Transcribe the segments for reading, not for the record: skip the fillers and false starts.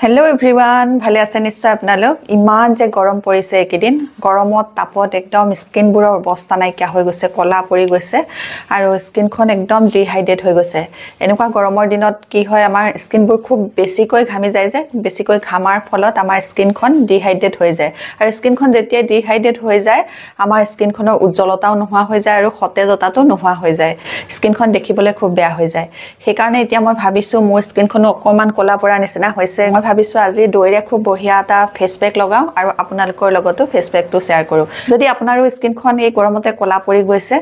Hello everyone ভালে আছে নিশ্চয় আপোনালোক ইমান যে গৰম পৰিছে একেদিন গৰমত তাপত একদম স্কিনবোৰৰ অৱস্থা নাইকিয়া হৈ গৈছে কলা পৰি গৈছে আৰু স্কিনখন একদম ডিহাইড্ৰেট হৈ গৈছে এনেকুৱা গৰমৰ দিনত কি হয় আমাৰ স্কিনবোৰ খুব বেছিকৈ ঘামি যায় যে বেছিকৈ ঘামাৰ ফলত আমাৰ স্কিনখন ডিহাইড্ৰেট হৈ যায় আৰু স্কিনখন যেতিয়া ডিহাইড্ৰেট হৈ যায় আমাৰ স্কিনখনৰ উজ্জ্বলতাও নোহোৱা হৈ যায় আৰু সতেজতাটো নোহোৱা হৈ যায় স্কিনখন দেখিবলৈ খুব বেয়া হৈ যায় সেই কাৰণে এতিয়া মই ভাবিছো মোৰ স্কিনখনো অকমান কলা পৰা নিচিনা হৈছে ভাবিছো আজি দৈৰে খুব বঢ়িয়া এটা ফেস প্যাক লগাও আৰু আপোনালোকৰ লগতো ফেস প্যাকটো শেয়াৰ কৰো যদি আপোনাৰো স্কিনখন এই গৰমতে কলা পৰি গৈছে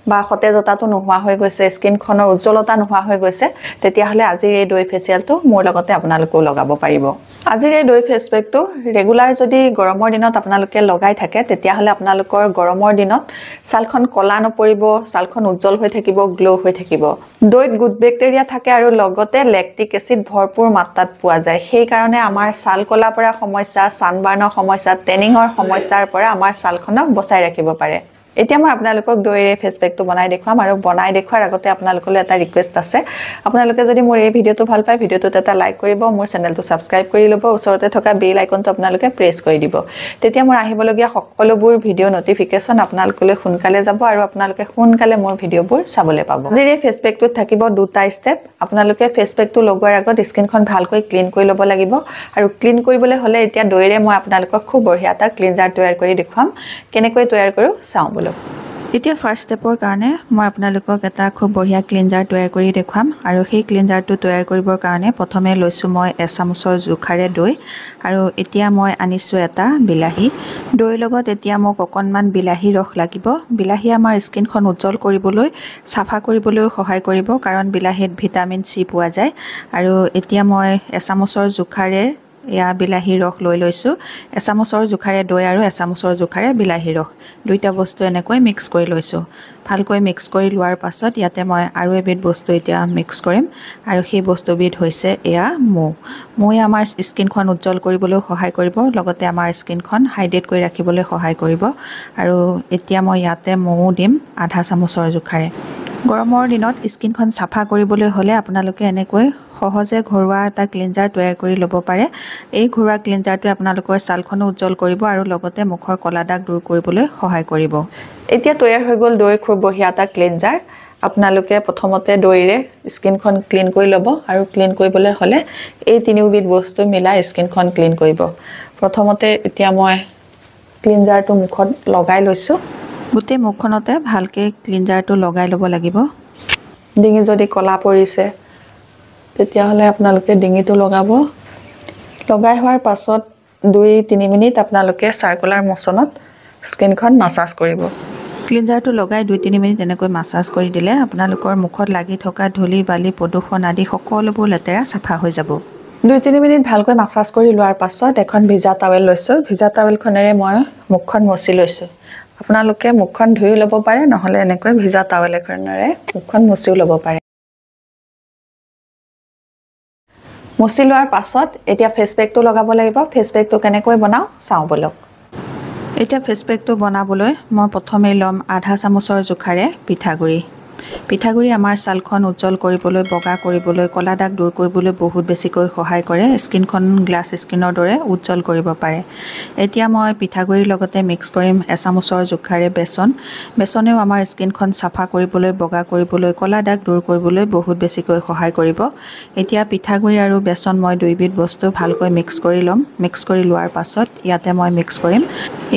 বা সতেজতাটো নোহোৱা হৈ গৈছে স্কিনখনৰ উজ্জ্বলতা নোহোৱা হৈ গৈছে তেতিয়া হলে আজি এই দৈ ফেচিয়ালটো মোৰ লগতে আপোনালোকও লগাব পাৰিব আজি এই দৈ ফেস প্যাকটো ৰেগুলাৰ যদি গৰমৰ দিনত আপোনালোকে লগাই থাকে তেতিয়া হলে আপোনালোকৰ গৰমৰ দিনত ছালখন কলা নপৰিব ছালখন উজ্জ্বল হৈ থাকিব গ্লো হৈ থাকিব দৈত গুড বেক্টেৰিয়া থাকে আৰু লগতে ল্যাকটিক এসিড ভৰপুৰ মাত্ৰাত পোৱা যায় সেই কাৰণে আমাৰ ছাল কলা পৰা সমস্যা সানবাৰ্ণৰ সমস্যা টেনিংৰ সমস্যাৰ পৰা আমাৰ ছালখনক বচাই ৰাখিব পাৰে এতিয়া মই আপোনালোকক দৈৰে ফেস প্যাকটো বনাই দেখুৱাম আৰু বনাই দেখুৱাৰ আগতে আপোনালোকলৈ এটা ৰিকুৱেষ্ট আছে আপোনালোকে যদি মোৰ এই ভিডিওটো ভাল পায় ভিডিওটোত এটা লাইক কৰিব মোৰ চেনেলটো সাবস্ক্ৰাইব কৰি ল'ব ওচৰতে থকা বেল আইকনটো আপোনালোকে প্ৰেছ কৰি দিব তেতিয়া মোৰ আহিবলগীয়া সকলোবোৰ ভিডিও নটিফিকেশন আপোনালোকলৈ সোনকালে যাব আৰু আপোনালোকে সোনকালে মোৰ ভিডিওবোৰ চাবলৈ পাব আজি এই ফেস প্যাকটোত থাকিব দুটা ষ্টেপ আপোনালোকে ফেস প্যাকটো লগোৱাৰ আগত স্কিনখন ভালকৈ ক্লিন কৰি ল'ব লাগিব আৰু ক্লিন কৰিবলৈ হলে এতিয়া দৈৰে মই আপোনালোকক খুব বঢ়িয়া এটা ক্লিনজাৰ তৈয়াৰ কৰি দেখুৱাম কেনেকৈ তৈয়াৰ কৰো চাওঁ বলক এতিয়া ফাৰ্স্ট ষ্টেপৰ কাৰণে মই আপোনালোকক এটা খুব বঢ়িয়া ক্লিনজাৰ তৈয়াৰ কৰি দেখুৱাম আৰু সেই ক্লিনজাৰটো তৈয়াৰ কৰিবৰ কাৰণে প্ৰথমে লৈছো মই এচামুচৰ জোখাৰে দৈ আৰু এতিয়া মই আনিছো এটা বিলাহী দৈৰ লগত এতিয়া মোক অকনমান বিলাহী ৰস লাগিব বিলাহী আমাৰ স্কিনখন উজ্জ্বল কৰিবলৈ সাফা কৰিবলৈ সহায় কৰিব কাৰণ বিলাহীত ভিটামিন সি পোৱা যায় আৰু এতিয়া মই এচামুচৰ জোখাৰে या বিলাহী ৰস লৈ লৈছো এচামুচৰ জোখাৰে দৈ আৰু এচামুচৰ জোখাৰে বিলাহী ৰস দুইটা বস্তু এনেকৈ মিক্স কৰি লৈছো ভালকৈ মিক্স কৰি লোৱাৰ পাছত ইয়াতে মই আৰু এবিধ বস্তু এতিয়া মিক্স কৰিম আৰু সেই বস্তুবিধ হৈছে এয়া মৌ আমাৰ স্কিনখন উজ্জ্বল কৰিবলৈ সহায় কৰিব লগতে আমাৰ স্কিনখন হাইড্ৰেট কৰি ৰাখিবলৈ সহায় কৰিব আৰু এতিয়া মই ইয়াতে মৌ দিম আধা চামুচৰ জোখাৰে গৰমৰ দিনত স্কিনখন সাফা কৰিবলৈ হলে আপোনালোকে এনেকৈ সহজে ঘৰুৱা এটা ক্লিনজাৰ তৈয়াৰ কৰি ল'ব পাৰে এই ঘৰুৱা ক্লিনজাৰটোৱে আপোনালোকৰ ছালখনো উজ্জ্বল কৰিব আৰু লগতে মুখৰ কলা দাগ দূৰ কৰিবলৈ সহায় কৰিব এতিয়া তৈয়াৰ হৈ গ'ল দৈৰ খুব বঢ়িয়া এটা ক্লিনজাৰ আপোনালোকে প্ৰথমতে দৈৰে স্কিনখন ক্লিন কৰি ল'ব আৰু ক্লিন কৰিবলৈ হলে এই তিনিওবিধ বস্তু মিলাই স্কিনখন ক্লিন কৰিব প্ৰথমতে এতিয়া মই ক্লিনজাৰটো মুখত লগাই লৈছো গোটেই মুখখনতে ভালকৈ ক্লিনজাৰটো লগাই ল'ব লাগিব ডিঙি যদি কলা পৰিছে তেতিয়া হলে আপোনালোকে ডিঙিটো লগাব লগাই হোৱাৰ পাছত 2-3 মিনিট আপোনালোকে সাৰ্কুলাৰ মোচনত স্কিনখন মাসাজ কৰিব ক্লিনজাৰটো লগাই 2-3 মিনিট এনেকৈ মাসাজ কৰি দিলে আপোনালোকৰ মুখত লাগি থকা ধূলি বালি প্ৰদূষণ আদি সকলোবোৰ লেতেৰা সাফা হৈ যাব 2-3 মিনিট ভালকৈ মাসাজ কৰি লোৱাৰ পাছত এখন ভিজা টাৱেল লৈছো ভিজা টাৱেলখনেৰে মই মুখখন মচি লৈছো আপোনালোকে মুখখন ধুই ল'ব পাৰে নহলে এনেকৈ ভিজা টাৱেল এখনেৰে মুখখন মচিও ল'ব পাৰে মচি লোৱাৰ পাছত এতিয়া ফেস প্যাকটো লগাব লাগিব ফেস প্যাকটো কেনেকৈ বনাও চাওঁ বলক এতিয়া ফেস প্যাকটো বনাবলৈ মই প্ৰথমে লম আধা চামুচৰ জোখাৰে পিঠাগুৰি আমাৰ ছালখন উজ্জ্বল কৰিবলৈ বগা কৰিবলৈ কলা দাগ দূৰ কৰিবলৈ বহুত বেছিকৈ সহায় কৰে স্কিনখন গ্লাছ স্কিনৰ দৰে উজ্জ্বল কৰিব পাৰে এতিয়া মই পিঠাগুৰিৰ লগতে মিক্স কৰিম এচামুচৰ জোখাৰে বেচনেও আমাৰ স্কিনখন সাফা কৰিবলৈ বগা কৰিবলৈ কলা দাগ দূৰ কৰিবলৈ বহুত বেছিকৈ সহায় কৰিব এতিয়া পিঠাগুৰি আৰু বেচন মই দুইবিধ বস্তু ভালকৈ মিক্স কৰি লম মিক্স কৰি লোৱাৰ পাছত ইয়াতে মই মিক্স কৰিম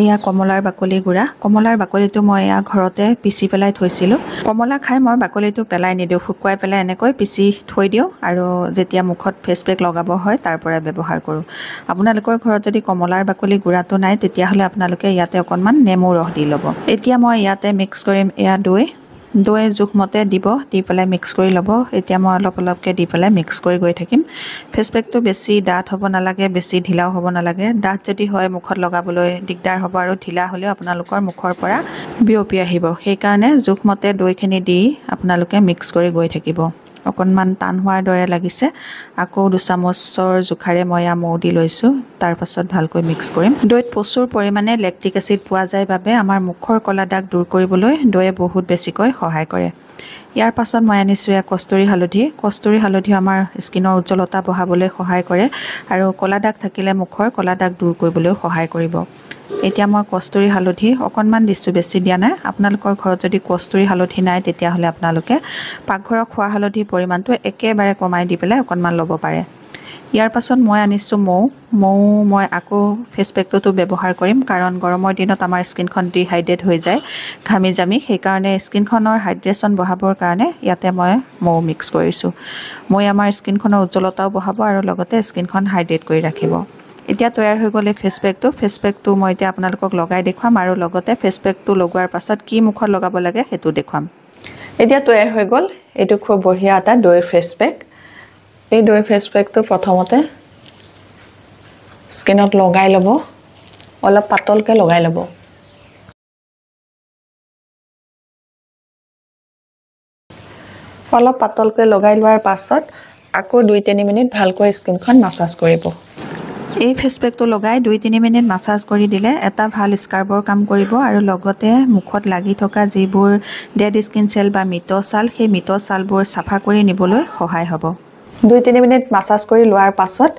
এয়া কমলাৰ বাকলি গুড়া কমলাৰ বাকলিটো মই এয়া ঘৰতে পিচি পেলাই থৈছিলো কমলা খাই মই বাকলিটো পেলাই নিদিও শুকুৱাই পেলাই এনেকৈ পিচি থৈ দিও আৰু যেতিয়া মুখত ফেস প্যাক লগাব হয় তাৰ পৰা ব্যৱহাৰ কৰো আপোনালোকৰ ঘৰত যদি কমলাৰ বাকলি গুড়াটো নাই তেতিয়া হলে আপোনালোকে ইয়াতে অকনমান নেমু ৰস দি ল'ব এতিয়া মই ইয়াতে মিক্স কৰিম এয়া দৈ জোখমতে দি পেলাই মিক্স কৰি ল'ব এতিয়া মই অলপকৈ দি পেলাই মিক্স কৰি গৈ থাকিম ফেস প্যাকটো বেছি ডাঠ হ'ব নালাগে বেছি ঢিলাও হ'ব নালাগে ডাঠ যদি হয় মুখত লগাবলৈ দিগদাৰ হ'ব আৰু ঢিলা হ'লেও আপোনালোকৰ মুখৰ পৰা বিয়পি আহিব সেই কাৰণে জোখমতে দৈখিনি দি আপোনালোকে মিক্স কৰি গৈ থাকিব অকনমান টান হোৱাৰ দৰে লাগিছে আকৌ 2 চামুচৰ জোখাৰে মই মৌ দি লৈছো তাৰ পাছত ভালকৈ মিক্স কৰিম দৈত প্ৰচুৰ পৰিমাণে ল্যাকটিক এসিড পোৱা যায় বাবে আমাৰ মুখৰ কলা দাগ দূৰ কৰিবলৈ দৈয়ে বহুত বেছিকৈ সহায় কৰে ইয়াৰ পাছত মই আনিছোঁ কস্তুৰী হালধি আমাৰ স্কিনৰ উজ্জ্বলতা বঢ়াবলৈ সহায় কৰে আৰু ক'লা দাগ থাকিলে মুখৰ ক'লা দাগ দূৰ কৰিবলৈও সহায় কৰিব। এতিয়া মই কস্তুৰী হালধি অকণমান দিছোঁ, বেছি দিয়া নাই। আপোনালোকৰ ঘৰত যদি কস্তুৰী হালধি নাই তেতিয়াহ'লে আপোনালোকে পাকঘৰৰ খোৱা হালধিৰ পৰিমাণটো একেবাৰে কমাই দি পেলাই অকণমান ল'ব পাৰে। ইয়াৰ পাছত মই আনিছোঁ মৌ মই আকৌ ফেচ পেকটোতো ব্যৱহাৰ কৰিম, কাৰণ গৰমৰ দিনত আমাৰ স্কিনখন ডিহাইড্ৰেট হৈ যায় ঘামি জামি, সেইকাৰণে স্কিনখনৰ হাইড্ৰেশ্যন বঢ়াবৰ কাৰণে ইয়াতে মই মৌ মিক্স কৰিছোঁ। মই আমাৰ স্কিনখনৰ উজ্জ্বলতাও বঢ়াব আৰু লগতে স্কিনখন হাইড্ৰেট কৰি ৰাখিব। এতিয়া তৈয়াৰ হৈ গ'ল এই ফেচ পেকটো মই এতিয়া আপোনালোকক লগাই দেখুৱাম আৰু লগতে ফেচ পেকটো লগোৱাৰ পাছত কি মুখত লগাব লাগে সেইটো দেখুৱাম। এতিয়া তৈয়াৰ হৈ গ'ল এইটো খুব বঢ়িয়া এটা দৈৰ ফেচ পেক। এই দৈৰ ফেচ পেকটো প্ৰথমতে স্কিনত লগাই ল'ব, অলপ পাতলকৈ লগাই ল'ব। অলপ পাতলকৈ লগাই লোৱাৰ পাছত আকৌ 2-3 মিনিট ভালকৈ স্কিনখন মাছাজ কৰিব। এই ফেচ পেকটো লগাই 2-3 মিনিট মাছাজ কৰি দিলে এটা ভাল স্কাৰ্বৰ কাম কৰিব আৰু লগতে মুখত লাগি থকা যিবোৰ ডেড স্কিন চেল বা মৃত ছাল, সেই মৃত ছালবোৰ চাফা কৰি নিবলৈ সহায় হ'ব। 2-3 মিনিট মাছাজ কৰি লোৱাৰ পাছত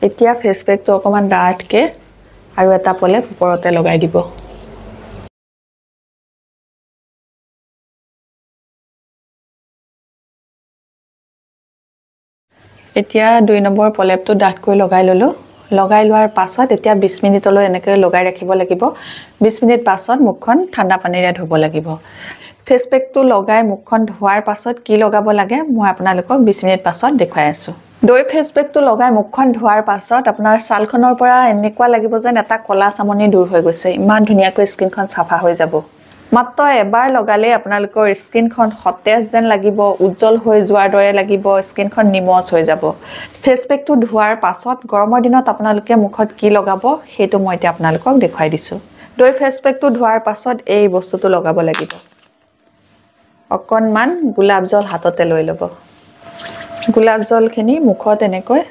এতিয়া ফেচ পেকটো অকণমান ডাঠকৈ আৰু এটা প্ৰলেপ ওপৰতে লগাই দিব। এতিয়া 2 নম্বৰ প্ৰলেপটো ডাঠকৈ লগাই ল'লোঁ। লগাই লোৱাৰ পাছত এতিয়া 20 মিনিটলৈ এনেকৈ লগাই ৰাখিব লাগিব। 20 মিনিট পাছত মুখখন ঠাণ্ডা পানীৰে ধুব লাগিব। ফেচ পেকটো লগাই মুখখন ধোৱাৰ পাছত কি লগাব লাগে মই আপোনালোকক 20 মিনিট পাছত দেখুৱাই আছোঁ। দৈ ফেচ পেকটো লগাই মুখখন ধোৱাৰ পাছত আপোনাৰ ছালখনৰ পৰা এনেকুৱা লাগিব যেন এটা ক'লা চামনি দূৰ হৈ গৈছে। ইমান ধুনীয়াকৈ স্কিনখন চাফা হৈ যাব। মাত্ৰ এবাৰ লগালে আপোনালোকৰ স্কিনখন সতেজ যেন লাগিব, উজ্জ্বল হৈ যোৱাৰ দৰে লাগিব, স্কিনখন নিমজ হৈ যাব। ফেচ পেকটো ধোৱাৰ পাছত গৰমৰ দিনত আপোনালোকে মুখত কি লগাব সেইটো মই এতিয়া আপোনালোকক দেখুৱাই দিছোঁ। দৈ ফেচ পেকটো ধোৱাৰ পাছত এই বস্তুটো লগাব লাগিব। অকণমান গোলাপ জল হাততে লৈ ল'ব। গোলাপ জলখিনি মুখত এনেকৈ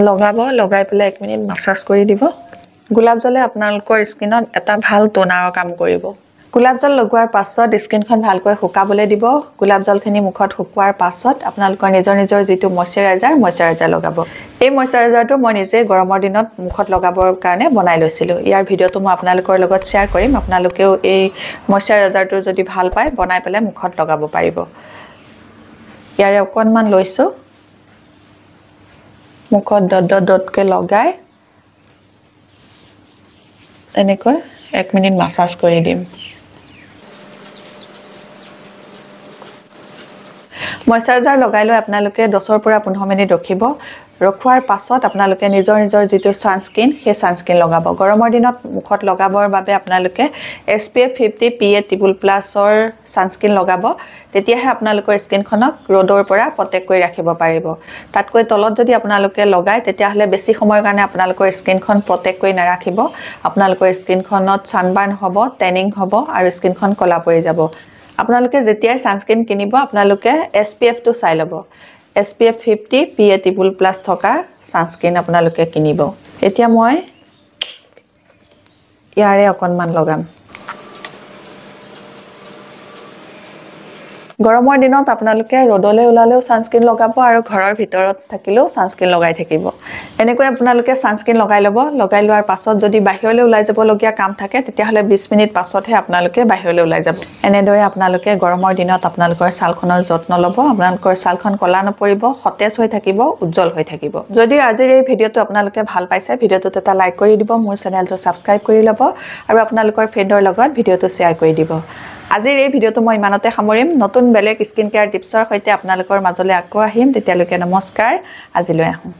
লগাব, লগাই পেলাই 1 মিনিট মাছাজ কৰি দিব। গোলাপ জলে আপোনালোকৰ স্কিনত এটা ভাল টোনাৰৰ কাম কৰিব। গোলাপ জল লগোৱাৰ পাছত স্কিনখন ভালকৈ শুকাবলৈ দিব। গোলাপ জলখিনি মুখত শুকোৱাৰ পাছত আপোনালোকৰ নিজৰ যিটো ময়শ্চাৰাইজাৰ লগাব। এই ময়শ্চাৰাইজাৰটো মই নিজে গৰমৰ দিনত মুখত লগাবৰ কাৰণে বনাই লৈছিলোঁ। ইয়াৰ ভিডিঅ'টো মই আপোনালোকৰ লগত শ্বেয়াৰ কৰিম। আপোনালোকেও এই ময়শ্চাৰাইজাৰটো যদি ভাল পায় বনাই পেলাই মুখত লগাব পাৰিব। ইয়াৰে অকণমান লৈছোঁ, মুখত ডটকৈ লগাই এনেকৈ 1 মিনিট মাছাজ কৰি দিম। ময়শ্চাৰাইজাৰ লগাই লৈ আপোনালোকে 10 পৰা 15 মিনিট ৰখিব। ৰখোৱাৰ পাছত আপোনালোকে নিজৰ যিটো ছানস্ক্ৰীন সেই ছানস্ক্ৰীন লগাব। গৰমৰ দিনত মুখত লগাবৰ বাবে আপোনালোকে SPF 50 PA++ৰ ছানস্ক্ৰীন লগাব। তেতিয়াহে আপোনালোকৰ স্কিনখনক ৰ'দৰ পৰা প্ৰটেক্ট কৰি ৰাখিব পাৰিব। তাতকৈ তলত যদি আপোনালোকে লগায় তেতিয়াহ'লে বেছি সময়ৰ কাৰণে আপোনালোকৰ স্কিনখন প্ৰটেক্ট কৰি নাৰাখিব। আপোনালোকৰ স্কিনখনত ছানবাৰ্ণ হ'ব, টেনিং হ'ব আৰু স্কিনখন ক'লা পৰি যাব। আপোনালোকে যেতিয়াই ছানস্ক্ৰীন কিনিব আপোনালোকে SPFটো চাই ল'ব। SPF 50 PA++ থকা ছানস্ক্ৰীন আপোনালোকে কিনিব। এতিয়া মই ইয়াৰে অকণমান লগাম। গৰমৰ দিনত আপোনালোকে ৰ'দলৈ ওলালেও ছানস্ক্ৰীন লগাব আৰু ঘৰৰ ভিতৰত থাকিলেও ছানস্ক্ৰীন লগাই থাকিব। এনেকৈ আপোনালোকে ছানস্ক্ৰীন লগাই ল'ব। লগাই লোৱাৰ পাছত যদি বাহিৰলৈ ওলাই যাবলগীয়া কাম থাকে তেতিয়াহ'লে 20 মিনিট পাছতহে আপোনালোকে বাহিৰলৈ ওলাই যাব। এনেদৰে আপোনালোকে গৰমৰ দিনত আপোনালোকৰ ছালখনৰ যত্ন ল'ব। আপোনালোকৰ ছালখন ক'লা নপৰিব, সতেজ হৈ থাকিব, উজ্জ্বল হৈ থাকিব। যদি আজিৰ এই ভিডিঅ'টো আপোনালোকে ভাল পাইছে, ভিডিঅ'টোত এটা লাইক কৰি দিব, মোৰ চেনেলটো ছাবস্ক্ৰাইব কৰি ল'ব আৰু আপোনালোকৰ ফ্ৰেণ্ডৰ লগত ভিডিঅ'টো শ্বেয়াৰ কৰি দিব। আজিৰ এই ভিডিঅ'টো মই ইমানতে সামৰিম। নতুন বেলেগ স্কিন কেয়াৰ টিপছৰ সৈতে আপোনালোকৰ মাজলৈ আকৌ আহিম। তেতিয়ালৈকে নমস্কাৰ, আজিলৈ আহোঁ।